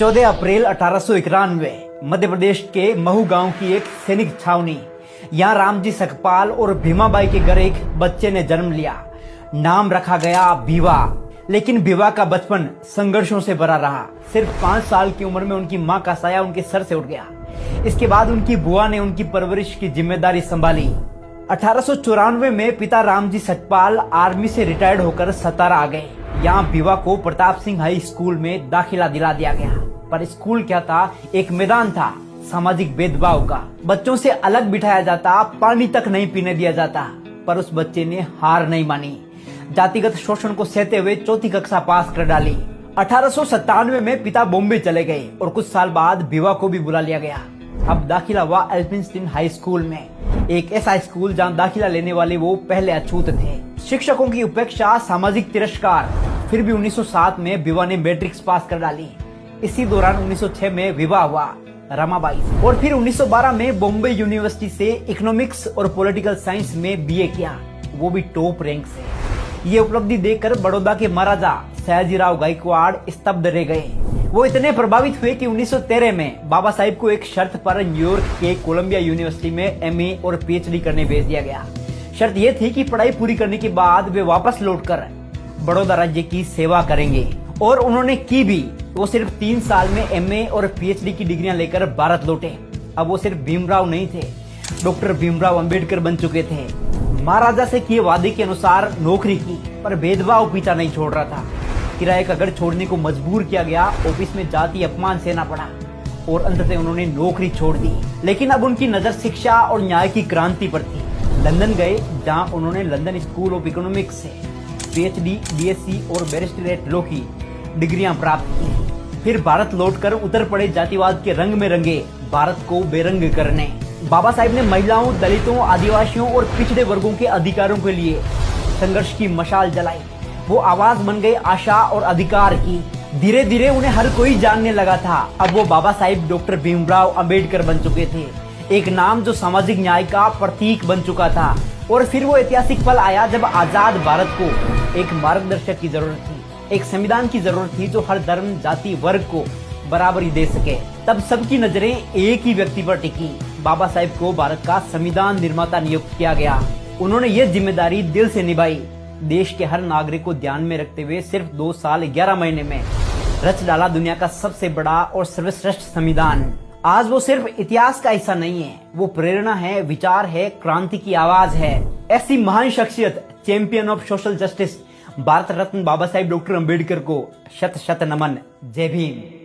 14 अप्रैल 1891 मध्य प्रदेश के महू गांव की एक सैनिक छावनी। यहाँ रामजी सकपाल और भीमाबाई के घर एक बच्चे ने जन्म लिया। नाम रखा गया भीवा। लेकिन भीवा का बचपन संघर्षों से भरा रहा। सिर्फ 5 साल की उम्र में उनकी मां का साया उनके सर से उठ गया। इसके बाद उनकी बुआ ने उनकी परवरिश की जिम्मेदारी संभाली। 1894 में पिता रामजी सकपाल आर्मी से रिटायर्ड होकर सतारा आ गए। यहाँ भीवा को प्रताप सिंह हाई स्कूल में दाखिला दिला दिया गया। पर स्कूल क्या था, एक मैदान था सामाजिक भेदभाव का। बच्चों से अलग बिठाया जाता, पानी तक नहीं पीने दिया जाता। पर उस बच्चे ने हार नहीं मानी। जातिगत शोषण को सहते हुए 4वीं कक्षा पास कर डाली। 1897 में पिता बॉम्बे चले गए और कुछ साल बाद भीवा को भी बुला लिया गया। अब दाखिला हुआ एल्फिंस्टीन हाई स्कूल में, एक ऐसा स्कूल जहां दाखिला लेने वाले वो पहले अछूत थे। शिक्षकों की उपेक्षा, सामाजिक तिरस्कार। फिर भी 1907 में भीवा ने मैट्रिक्स पास कर डाली। इसी दौरान 1906 में विवाह हुआ रमाबाई से। और फिर 1912 में बॉम्बे यूनिवर्सिटी से इकोनॉमिक्स और पॉलिटिकल साइंस में बीए किया, वो भी टॉप रैंक से। ये उपलब्धि देखकर बड़ौदा के महाराजा सयाजीराव गायकवाड़ स्तब्ध रह गए। वो इतने प्रभावित हुए कि 1913 में बाबा साहिब को एक शर्त पर न्यूयॉर्क के कोलंबिया यूनिवर्सिटी में एमए और पीएचडी करने भेज दिया गया। शर्त यह थी कि पढ़ाई पूरी करने के बाद वे वापस लौटकर बड़ौदा राज्य की सेवा करेंगे। और उन्होंने की भी। वो सिर्फ 3 साल में एमए और पीएचडी की डिग्रियां लेकर भारत लौटे। अब वो सिर्फ भीमराव नहीं थे, डॉक्टर भीमराव अंबेडकर बन चुके थे। महाराजा से किए वादे के अनुसार नौकरी की, पर भेदभाव पीछा नहीं छोड़ रहा था। किराए का घर छोड़ने को मजबूर किया गया, ऑफिस में जाति अपमान सहना पड़ा और अंततः उन्होंने नौकरी छोड़ दी। लेकिन अब उनकी नजर शिक्षा और न्याय की क्रांति पर थी। लंदन गए, जहां उन्होंने लंदन स्कूल ऑफ इकोनॉमिक्स से पीएचडी, बीएससी और बैरिस्टरेट लॉ की डिग्रियां प्राप्त की। फिर भारत लौटकर उतर पड़े जातिवाद के रंग में रंगे भारत को बेरंग करने। बाबा साहिब ने महिलाओं, दलितों, आदिवासियों और पिछड़े वर्गों के अधिकारों के लिए संघर्ष की मशाल जलाई। वो आवाज बन गए आशा और अधिकार की। धीरे धीरे उन्हें हर कोई जानने लगा था। अब वो बाबा साहिब डॉक्टर भीमराव अंबेडकर बन चुके थे, एक नाम जो सामाजिक न्याय का प्रतीक बन चुका था। और फिर वो ऐतिहासिक पल आया जब आजाद भारत को एक मार्गदर्शक की जरूरत थी, एक संविधान की जरूरत थी जो हर धर्म, जाति, वर्ग को बराबरी दे सके। तब सबकी नजरें एक ही व्यक्ति पर टिकी। बाबा साहिब को भारत का संविधान निर्माता नियुक्त किया गया। उन्होंने ये जिम्मेदारी दिल से निभाई। देश के हर नागरिक को ध्यान में रखते हुए सिर्फ 2 साल 11 महीने में रच डाला दुनिया का सबसे बड़ा और सर्वश्रेष्ठ संविधान। आज वो सिर्फ इतिहास का हिस्सा नहीं है, वो प्रेरणा है, विचार है, क्रांति की आवाज है। ऐसी महान शख्सियत, champion of social justice, Bharat Ratna Baba Sahib doctor Ambedkar को शत शत नमन। जय भीम।